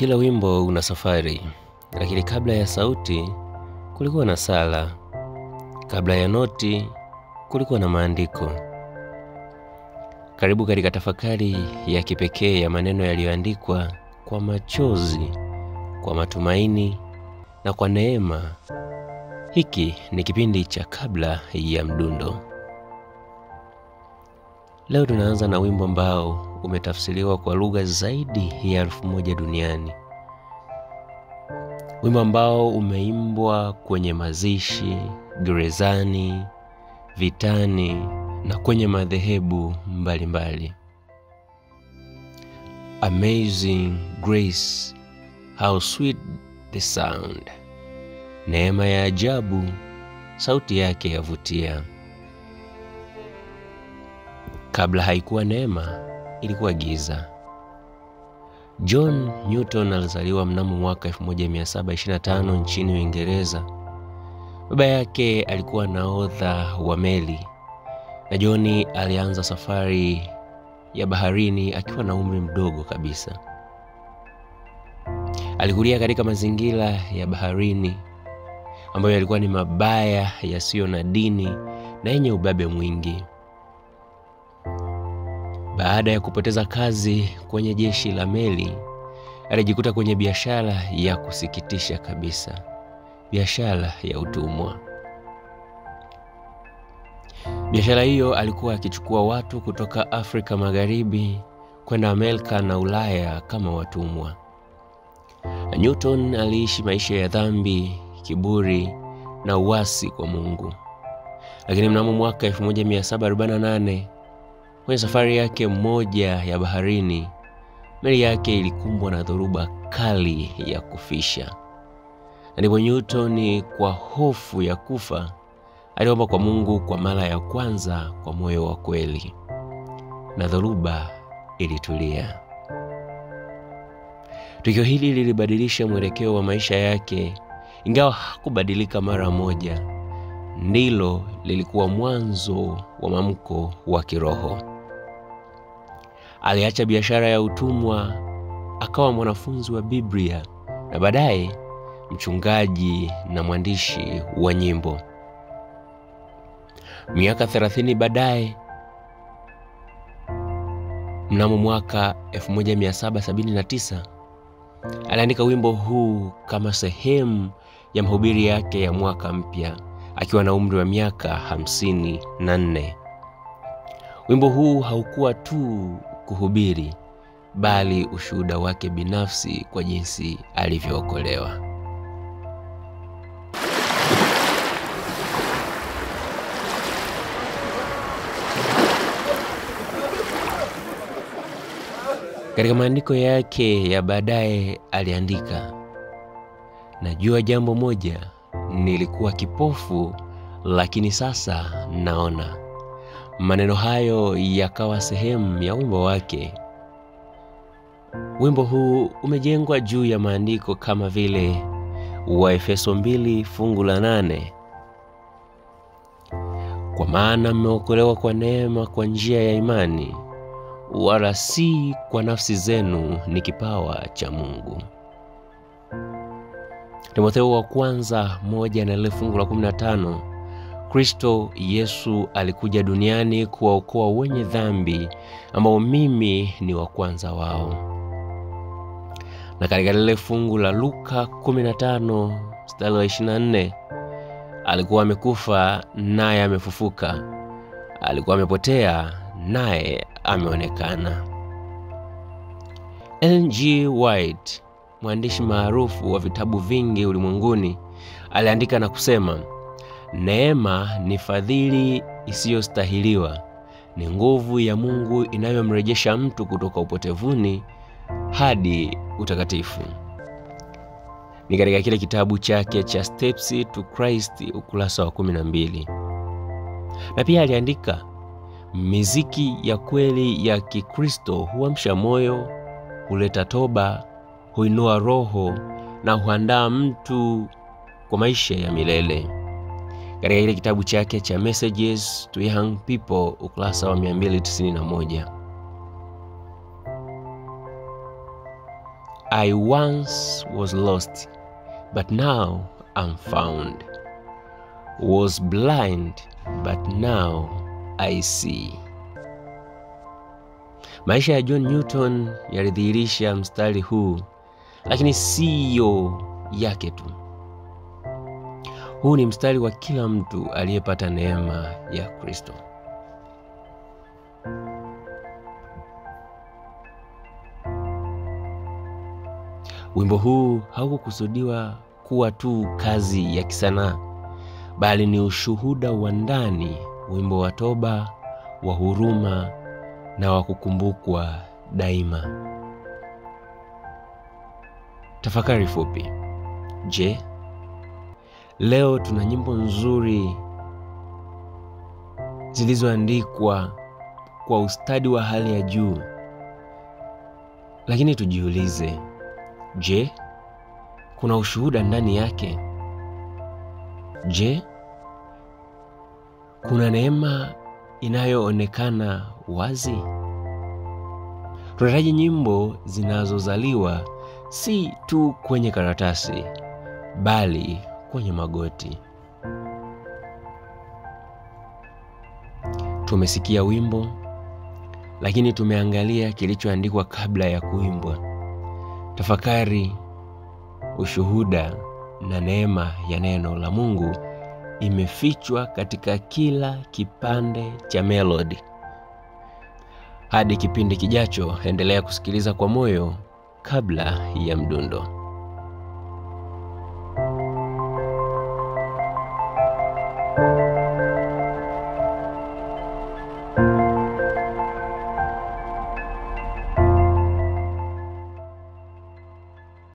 Kila wimbo una safari, lakini kabla ya sauti kulikuwa na sala, kabla ya noti kulikuwa na maandiko. Karibu katika tafakari ya kipekee ya maneno yaliyoandikwa kwa machozi, kwa matumaini na kwa neema. Hiki ni kipindi cha kabla ya mdundo. Leo tunaanza na wimbo ambao umetafsiriwa kwa lugha zaidi ya 1000 duniani. Wimbo ambao umeimbwa kwenye mazishi, gerezani, vitani na kwenye madhehebu mbalimbali. Amazing Grace, how sweet the sound. Neema ya ajabu, sauti yake yavutia. Kabla haikuwa neema, ilikuwa giza. John Newton alizaliwa mnamo mwaka 1725 nchini Uingereza. Baba yake alikuwa nahodha wa meli, na John alianza safari ya baharini akiwa na umri mdogo kabisa. Alikulia katika mazingira ya baharini ambayo yalikuwa ni mabaya, yasiyo na dini na yenye ubabe mwingi. Baada ya kupoteza kazi kwenye jeshi la meli, alijikuta kwenye biashara ya kusikitisha kabisa, biashara ya utumwa. Biashara hiyo alikuwa akichukua watu kutoka Afrika Magharibi kwenda Amerika na Ulaya kama watumwa. Newton aliishi maisha ya dhambi, kiburi na uasi kwa Mungu. Lakini mnamo mwaka 1748 kwenye safari yake moja ya baharini, meli yake ilikumbwa na dhoruba kali ya kufisha. Ndipo Newton, kwa hofu ya kufa, aliomba kwa Mungu kwa mara ya kwanza kwa moyo wa kweli, na dhoruba ilitulia. Tukio hili lilibadilisha mwelekeo wa maisha yake, ingawa hakubadilika mara moja. Ndilo lilikuwa mwanzo wa mwamko wa kiroho. Aliacha biashara ya utumwa, akawa mwanafunzi wa Biblia na baadaye mchungaji na mwandishi wa nyimbo. Miaka 30 baadaye, mnamo mwaka 1779, aliandika wimbo huu kama sehemu ya mahubiri yake ya mwaka mpya, akiwa na umri wa miaka 54. Wimbo huu haukuwa tu kuhubiri, bali ushuhuda wake binafsi kwa jinsi alivyookolewa. Katika maandiko yake ya baadaye aliandika, "Najua jambo moja, nilikuwa kipofu, lakini sasa naona." Maneno hayo yakawa sehemu ya wimbo wake. Wimbo huu umejengwa juu ya maandiko kama vile Waefeso 2 fungu la 8, "Kwa maana mmeokolewa kwa neema kwa njia ya imani, wala si kwa nafsi zenu, ni kipawa cha Mungu." Timotheo wa kwanza 1 na ile fungu la 15, "Kristo Yesu alikuja duniani kuwaokoa wenye dhambi, ambao mimi ni wa kwanza wao." Na katika ile fungu la Luka 15 mstari wa 24, "Alikuwa amekufa naye amefufuka, alikuwa amepotea naye ameonekana." Ellen G. White, mwandishi maarufu wa vitabu vingi ulimwenguni, aliandika na kusema, "Neema ni fadhili isiyostahiliwa, ni nguvu ya Mungu inayomrejesha mtu kutoka upotevuni hadi utakatifu." Ni katika kile kitabu chake cha Steps to Christ, ukurasa wa 12. Na pia aliandika, "Miziki ya kweli ya Kikristo huamsha moyo, huleta toba, huinua roho na huandaa mtu kwa maisha ya milele." Katika ile kitabu chake cha Messages to Young People, ukurasa wa 291. I once was lost, but now I'm found. Was blind, but now I see. Maisha ya John Newton yalidhihirisha mstari huu, lakini siyo yake tu. Huu ni mstari wa kila mtu aliyepata neema ya Kristo. Wimbo huu haukukusudiwa kuwa tu kazi ya kisanaa, bali ni ushuhuda wa ndani, wimbo wa toba, wa huruma na wa kukumbukwa daima. Tafakari fupi. Je, leo tuna nyimbo nzuri zilizoandikwa kwa ustadi wa hali ya juu, lakini tujiulize, je, kuna ushuhuda ndani yake? Je, kuna neema inayoonekana wazi? Tunahitaji nyimbo zinazozaliwa si tu kwenye karatasi, bali kwenye magoti. Tumesikia wimbo, lakini tumeangalia kilichoandikwa kabla ya kuimbwa. Tafakari, ushuhuda na neema ya neno la Mungu imefichwa katika kila kipande cha melody. Hadi kipindi kijacho, endelea kusikiliza kwa moyo kabla ya mdundo.